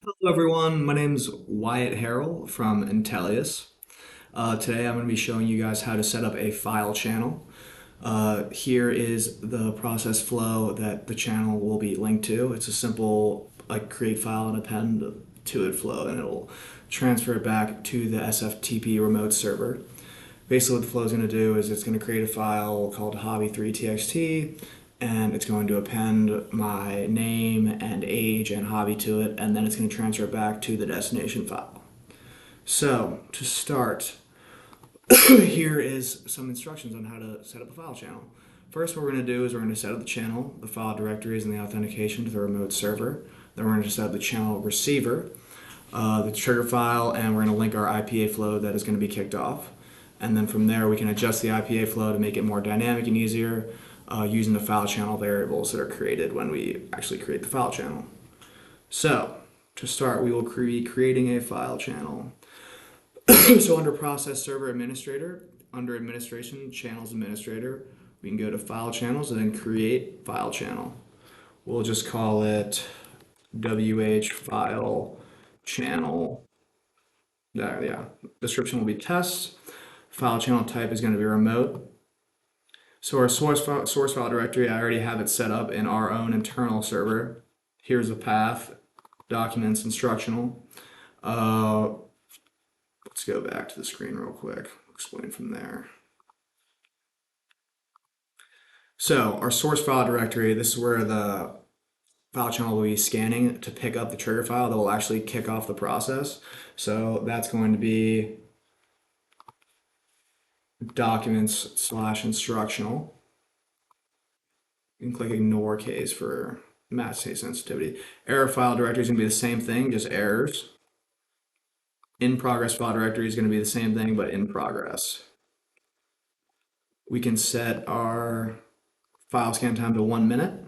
Hello everyone, my name's Wyatt Harrell from Intellius. Today I'm going to be showing you guys how to set up a file channel. Here is the process flow that the channel will be linked to. It's a simple like create file and append to it flow, and it'll transfer it back to the SFTP remote server. Basically what the flow is going to do is it's going to create a file called hobby3txt, and it's going to append my name and age and hobby to it, and then it's going to transfer it back to the destination file. So to start, here is some instructions on how to set up a file channel. First, what we're going to do is we're going to set up the channel, the file directories, and the authentication to the remote server. Then we're going to set up the channel receiver, the trigger file, and we're going to link our IPA flow that is going to be kicked off. And then from there, we can adjust the IPA flow to make it more dynamic and easier using the file channel variables that are created when we actually create the file channel. So to start, we will be creating a file channel. So under Process Server Administrator, under Administration, Channels Administrator, we can go to File Channels and then Create File Channel. We'll just call it WH File Channel. Yeah. Description will be test. File channel type is going to be remote. So our source file directory, I already have it set up in our own internal server. Here's the path, documents, instructional. Let's go back to the screen real quick, explain from there. So our source file directory, this is where the file channel will be scanning to pick up the trigger file that will actually kick off the process. So that's going to be documents/instructional. You can click ignore case for match state sensitivity. Error file directory is going to be the same thing, just errors. In progress file directory is going to be the same thing, but in progress. We can set our file scan time to 1 minute.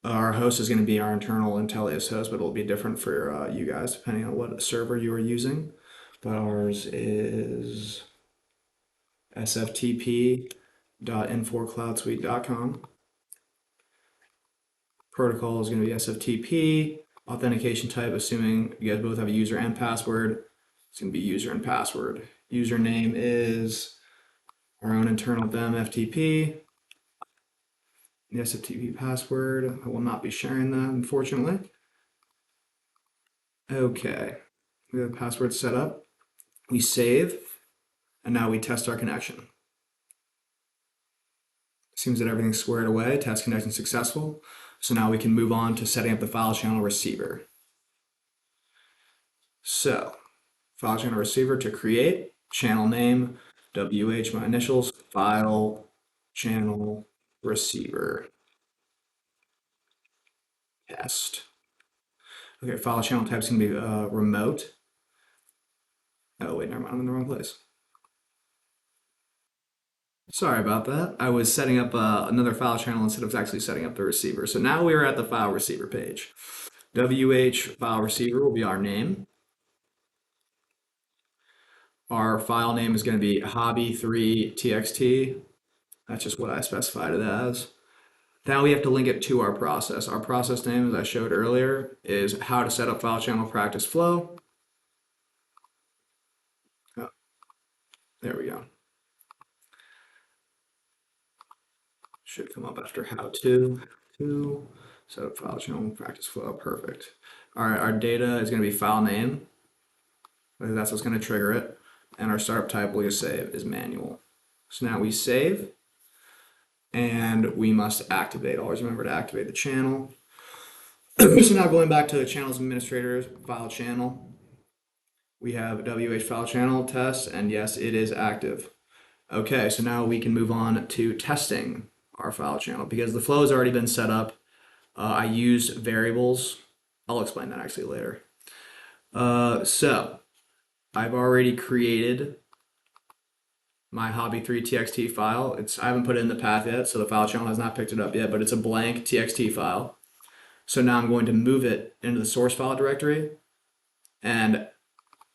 Our host is going to be our internal Intellius host, but it'll be different for you guys depending on what server you are using. But ours is sftp.infor.cloudsuite.com. Protocol is going to be SFTP. Authentication type, assuming you guys both have a user and password, it's going to be user and password. Username is our own internal them FTP. The SFTP password, I will not be sharing that, unfortunately. Okay, we have the password set up. We save, and now we test our connection. Seems that everything's squared away, test connection successful. So now we can move on to setting up the file channel receiver. So, file channel receiver to create, channel name, WH, my initials, file channel receiver. Test. Okay, file channel type is going to be remote. Oh, wait, never mind, I'm in the wrong place. Sorry about that. I was setting up another file channel instead of actually setting up the receiver. So now we are at the file receiver page. WH file receiver will be our name. Our file name is going to be hobby3txt. That's just what I specified it as. Now we have to link it to our process. Our process name, as I showed earlier, is how to set up file channel practice flow. Oh, there we go. Should come up after how to set up file channel practice flow. Perfect. All right, our data is going to be file name. That's what's going to trigger it. And our startup type we'll just say is manual. So now we save, and we must activate. Always remember to activate the channel. So now going back to the channels administrator file channel, we have WH file channel test, and yes, it is active. Okay, so now we can move on to testing our file channel because the flow has already been set up. I used variables. I'll explain that actually later. So I've already created my hobby3txt file. I haven't put it in the path yet, so the file channel has not picked it up yet, but it's a blank txt file. So now I'm going to move it into the source file directory, and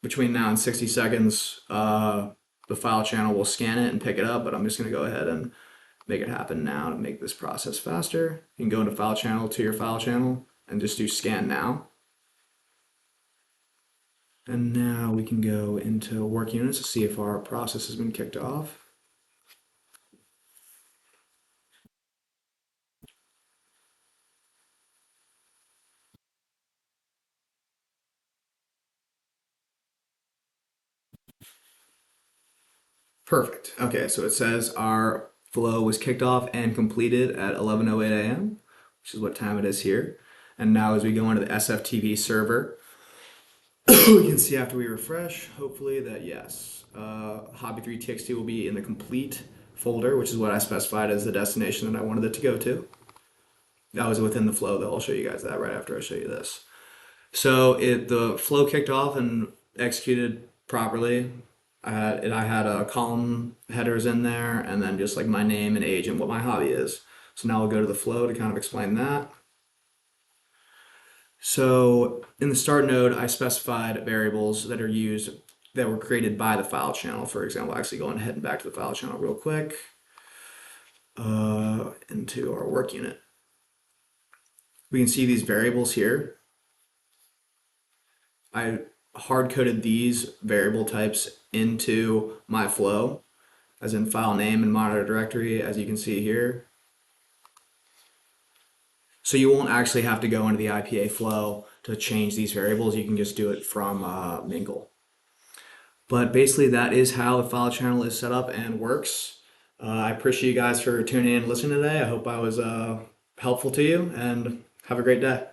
between now and 60 seconds, the file channel will scan it and pick it up, but I'm just going to go ahead and make it happen now to make this process faster. You can go into file channel to your file channel and just do scan now. And now we can go into work units to see if our process has been kicked off. Perfect. Okay, so it says our flow was kicked off and completed at 11:08 a.m., which is what time it is here. And now as we go into the SFTP server, we can see after we refresh, hopefully, that yes, hobby3txt will be in the complete folder, which is what I specified as the destination that I wanted it to go to. That was within the flow, though. I'll show you guys that right after I show you this. So the flow kicked off and executed properly. I had column headers in there, and then just like my name and age and what my hobby is. So now we'll go to the flow to kind of explain that. So in the start node, I specified variables that are used that were created by the file channel. For example, actually going ahead and back to the file channel real quick into our work unit. We can see these variables here. I hard-coded these variable types into my flow, as in file name and monitor directory, as you can see here. So you won't actually have to go into the IPA flow to change these variables. You can just do it from Mingle. But basically, that is how the file channel is set up and works. I appreciate you guys for tuning in and listening today. I hope I was helpful to you, and have a great day.